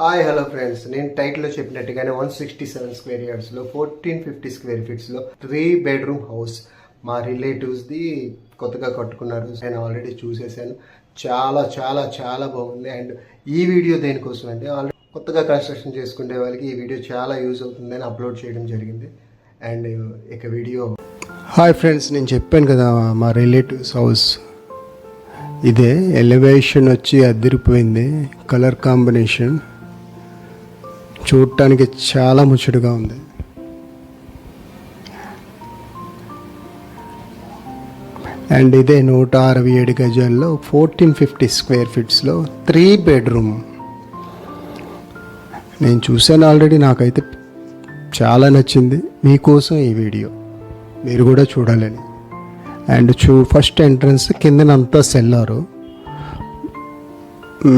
Hi hello friends, నేను టైటిల్లో చెప్పినట్టుగానే 167 స్క్వేర్ యార్డ్స్లో 1450 స్క్వేర్ ఫీట్స్లో 3 బెడ్రూమ్ హౌస్ మా రిలేటివ్స్ది కొత్తగా కట్టుకున్నారు. నేను ఆల్రెడీ చూసేసాను. చాలా చాలా చాలా బాగుంది. అండ్ ఈ వీడియో దేనికోసం అంటే ఆల్రెడీ కొత్తగా కన్స్ట్రక్షన్ చేసుకునే వాళ్ళకి ఈ వీడియో చాలా యూజ్ అవుతుందని అప్లోడ్ చేయడం జరిగింది. అండ్ ఇక వీడియో. హాయ్ ఫ్రెండ్స్, నేను చెప్పాను కదా మా రిలేటివ్స్ హౌస్ ఇదే. ఎలివేషన్ వచ్చి అదిరిపోయింది. కలర్ కాంబినేషన్ చూడటానికి చాలా ముచ్చటగా ఉంది. అండ్ ఇదే 167 గజాల్లో 1450 స్క్వేర్ ఫీట్స్లో 3 బెడ్రూమ్. నేను చూశాను ఆల్రెడీ, నాకైతే చాలా నచ్చింది. మీకోసం ఈ వీడియో మీరు కూడా చూడాలని. అండ్ ఫస్ట్ ఎంట్రన్స్ కిందనంతా సెల్లారు.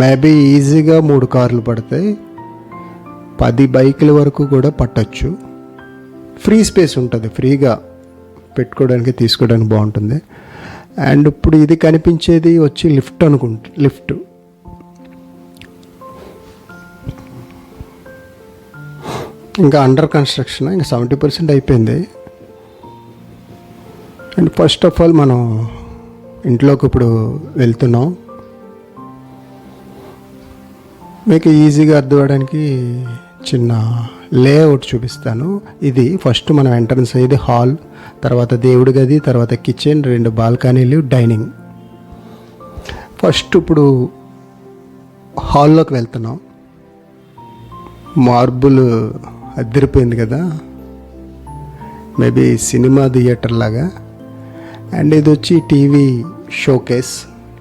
మేబీ ఈజీగా 3 కార్లు పడతాయి, 10 బైకుల వరకు కూడా పట్టచ్చు. ఫ్రీ స్పేస్ ఉంటుంది, ఫ్రీగా పెట్టుకోవడానికి తీసుకోవడానికి బాగుంటుంది. అండ్ ఇప్పుడు ఇది కనిపించేది వచ్చి లిఫ్ట్ లిఫ్ట్ ఇంకా అండర్ కన్స్ట్రక్షన్, ఇంకా 70% అయిపోయింది. అండ్ ఫస్ట్ ఆఫ్ ఆల్ మనం ఇంట్లోకి ఇప్పుడు వెళ్తున్నాం. మీకు ఈజీగా అర్థం అవ్వడానికి చిన్న లేఅవుట్ చూపిస్తాను. ఇది ఫస్ట్ మనం ఎంట్రన్స్ అయ్యేది హాల్, తర్వాత దేవుడి గది, తర్వాత కిచెన్, 2 బాల్కనీలు, డైనింగ్. ఫస్ట్ ఇప్పుడు హాల్లోకి వెళ్తున్నాం. మార్బుల్ అదిరిపోయింది కదా, మేబీ సినిమా థియేటర్ లాగా. అండ్ ఇది వచ్చి టీవీ షోకేస్,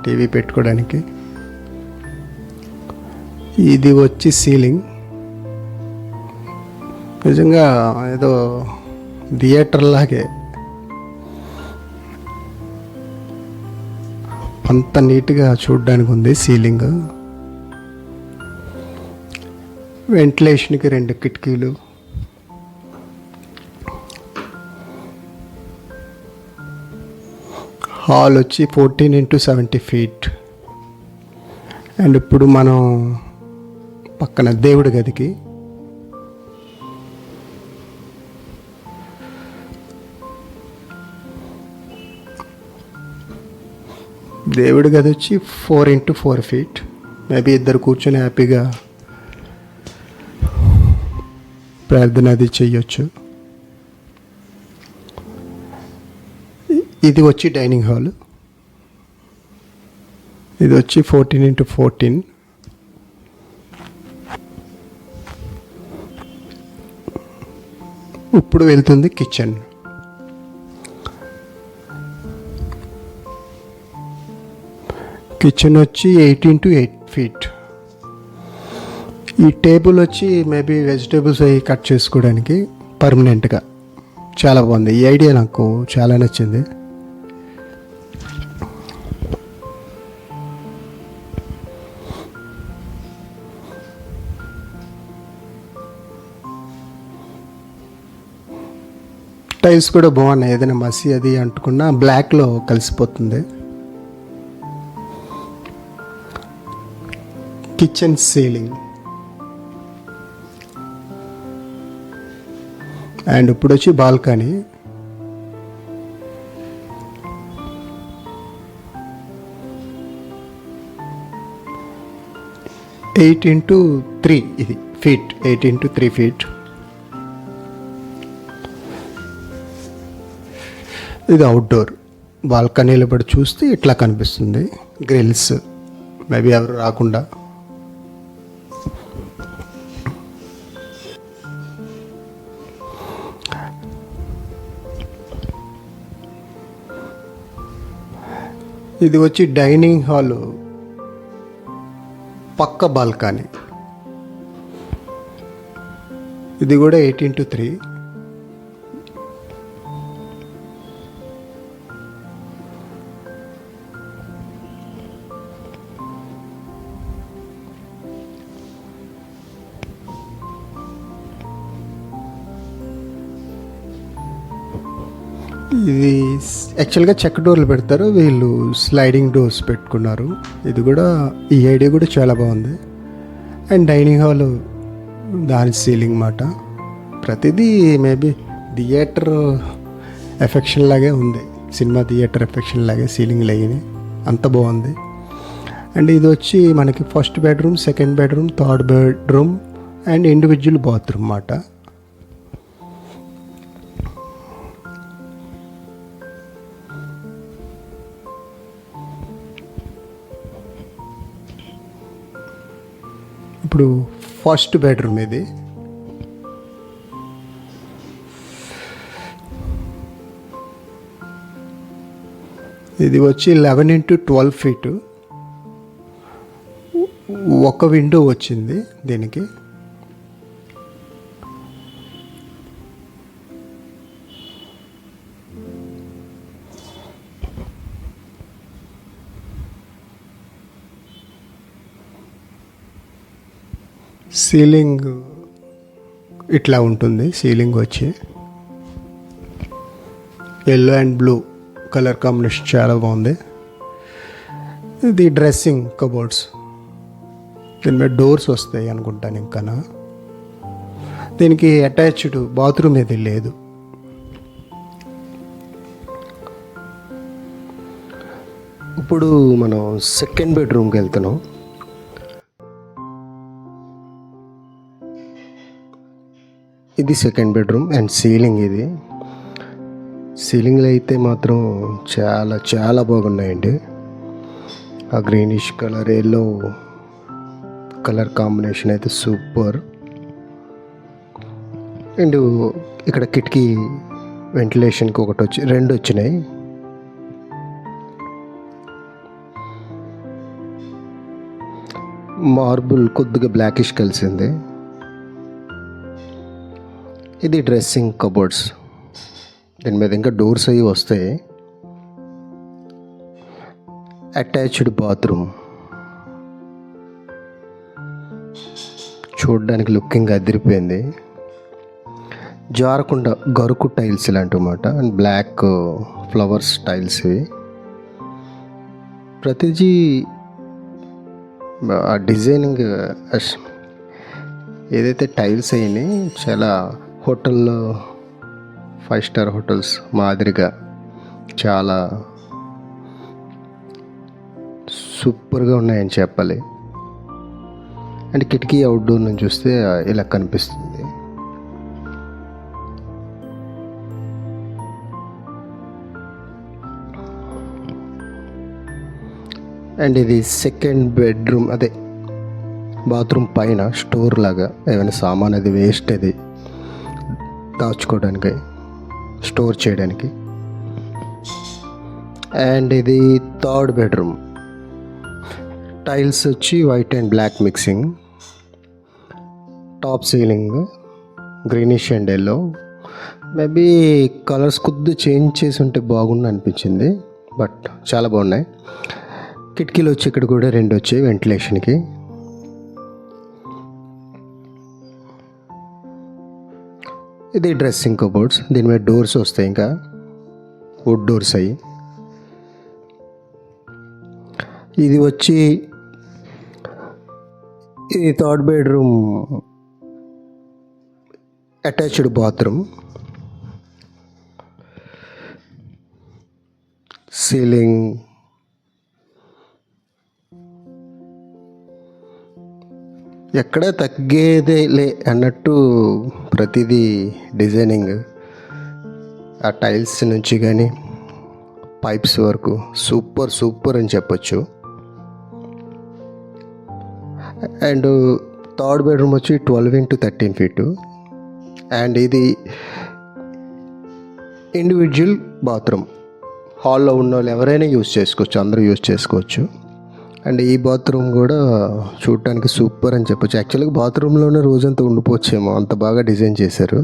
టీవీ పెట్టుకోవడానికి. ఇది వచ్చి సీలింగ్. నిజంగా ఏదో థియేటర్ లాగే, అంత నీట్గా చూడడానికి ఉంది సీలింగ్. వెంటిలేషన్కి 2 కిటికీలు. హాల్ వచ్చి 14x70 ఫీట్. అండ్ ఇప్పుడు మనం పక్కన దేవుడి గదికి. దేవుడి గది వచ్చి 4x4 ఫీట్. మేబీ 2 కూర్చొని హ్యాపీగా ప్రార్థన అది చెయ్యొచ్చు. ఇది వచ్చి డైనింగ్ హాల్. ఇది వచ్చి 14x14. ఇప్పుడు వెళ్తుంది కిచెన్. కిచెన్ వచ్చి 18x8 ఫీట్. ఈ టేబుల్ వచ్చి మేబీ వెజిటేబుల్స్ అవి కట్ చేసుకోవడానికి పర్మనెంట్గా చాలా బాగుంది. ఈ ఐడియా నాకు చాలా నచ్చింది. టైల్స్ కూడా బాగున్నాయి, ఏదైనా మసి అది అంటుకున్నా బ్లాక్లో కలిసిపోతుంది. Kitchen ceiling. అండ్ ఇప్పుడు వచ్చి బాల్కనీ. ఎయిట్ ఇంటూ 3 ఇది ఫీట్, 8x3 ఫీట్. ఇది అవుట్డోర్. బాల్కనీలో పడి చూస్తే ఇట్లా కనిపిస్తుంది. గ్రిల్స్, మేబీ ఎవరు రాకుండా. ఇది వచ్చి డైనింగ్ హాల్ పక్క బాల్కనీ. ఇది కూడా 8x3. ఇది యాక్చువల్గా చెక్ డోర్లు పెడతారు, వీళ్ళు స్లైడింగ్ డోర్స్ పెట్టుకున్నారు. ఇది కూడా, ఈ ఐడియా కూడా చాలా బాగుంది. అండ్ డైనింగ్ హాల్ దాని సీలింగ్ మాట. ప్రతిదీ మేబీ థియేటర్ ఎఫెక్షన్ లాగే ఉంది, సినిమా థియేటర్ ఎఫెక్షన్ లాగే సీలింగ్ లేని అంత బాగుంది. అండ్ ఇది వచ్చి మనకి first bedroom, second bedroom, third bedroom and individual bathroom మాట. ఇప్పుడు ఫస్ట్ బెడ్రూమ్ ఇది. ఇది వచ్చి 11x12 feet. ఒక విండో వచ్చింది దీనికి. సీలింగ్ ఇట్లా ఉంటుంది. సీలింగ్ వచ్చి yellow and blue colour combination చాలా బాగుంది. ఇది డ్రెస్సింగ్ కబోర్డ్స్, దీని మీద డోర్స్ వస్తాయి అనుకుంటాను. ఇంకా దీనికి అటాచ్డ్ బాత్రూమ్ ఏది లేదు. ఇప్పుడు మనం సెకండ్ బెడ్రూమ్కి వెళ్తున్నాం. ఇది సెకండ్ బెడ్రూమ్ అండ్ సీలింగ్ ఇది. సీలింగ్లు అయితే మాత్రం చాలా చాలా బాగున్నాయండి. ఆ greenish colour, yellow colour combination అయితే సూపర్. అండ్ ఇక్కడ కిటికీ వెంటిలేషన్కి ఒకటి వచ్చి 2 వచ్చినాయి. మార్బుల్ కొద్దిగా బ్లాకిష్ కలిసింది. ఇది డ్రెస్సింగ్ కబోర్డ్స్, దీని మీద ఇంకా డోర్స్ అవి వస్తాయి. అటాచ్డ్ బాత్రూమ్ చూడడానికి లుకింగ్ అదిరిపోయింది. జారకుండా గరుకు టైల్స్ ఇలాంటిమాట అండ్ బ్లాక్ ఫ్లవర్స్ టైల్స్ ఇవి. ప్రతిదీ ఆ డిజైనింగ్ ఏదైతే టైల్స్ అయినాయి చాలా హోటల్లో 5 స్టార్ హోటల్స్ మాదిరిగా చాలా సూపర్గా ఉన్నాయని చెప్పాలి. అండ్ కిటికీ అవుట్డోర్ నుంచి చూస్తే ఇలా కనిపిస్తుంది. అండ్ ఇది సెకండ్ బెడ్రూమ్, అదే బాత్రూమ్ పైన స్టోర్ లాగా ఏమైనా సామాన్ అది వేస్ట్ అది దాచుకోవడానికి, స్టోర్ చేయడానికి. అండ్ ఇది థర్డ్ బెడ్రూమ్. టైల్స్ వచ్చి white and black mixing. Top ceiling greenish and yellow. Maybe colours కొద్దిగా చేంజ్ చేసి ఉంటే బాగుండు అనిపించింది, బట్ చాలా బాగున్నాయి. కిటికీలు వచ్చి ఇక్కడ కూడా 2 వచ్చాయి వెంటిలేషన్కి. ఇది డ్రెస్సింగ్ కబోర్డ్స్, దీని మీద డోర్స్ వస్తాయి, ఇంకా వుడ్ డోర్స్ అయ్యి. ఇది వచ్చి ఇది third bedroom attached bathroom. Ceiling ఎక్కడ తగ్గేదేలే అన్నట్టు ప్రతిదీ డిజైనింగ్, ఆ టైల్స్ నుంచి కానీ పైప్స్ వరకు సూపర్ సూపర్ అని చెప్పొచ్చు. అండ్ థర్డ్ బెడ్రూమ్ వచ్చి 12x13 feet. అండ్ ఇది ఇండివిజువల్ బాత్రూమ్. హాల్లో ఉన్న వాళ్ళు ఎవరైనా యూజ్ చేసుకోవచ్చు, అందరూ యూజ్ చేసుకోవచ్చు. అండ్ ఈ బాత్రూమ్ కూడా చూడటానికి సూపర్ అని చెప్పొచ్చు. యాక్చువల్గా బాత్రూంలోనే రోజంతా ఉండిపోవచ్చేమో, అంత బాగా డిజైన్ చేశారు.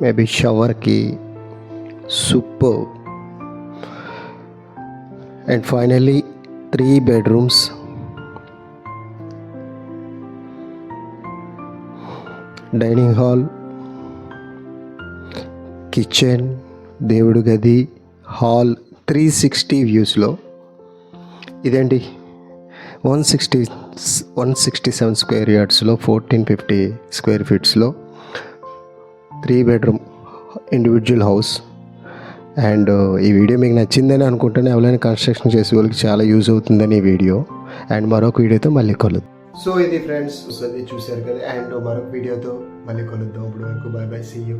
మేబీ షవర్కి super. And finally 3 bedrooms. Dining hall, kitchen, దేవుడి గది, హాల్ 360 వ్యూస్లో. ఇదేంటి 167 స్క్వేర్ యార్డ్స్లో 1450 స్క్వేర్ ఫీట్స్లో 3 బెడ్రూమ్ ఇండివిజువల్ హౌస్. అండ్ ఈ వీడియో మీకు నచ్చిందని అనుకుంటేనే ఎవరైనా కన్స్ట్రక్షన్ చేసే వాళ్ళకి చాలా యూజ్ అవుతుందని ఈ వీడియో. అండ్ మరొక వీడియోతో మళ్ళీ కలుద్దాం. సో ఇది ఫ్రెండ్స్, అది చూశారు కదా. అండ్ మరొక వీడియోతో మళ్ళీ కలుద్దాం. అప్పటి వరకు బాయ్ బాయ్, సీ యూ.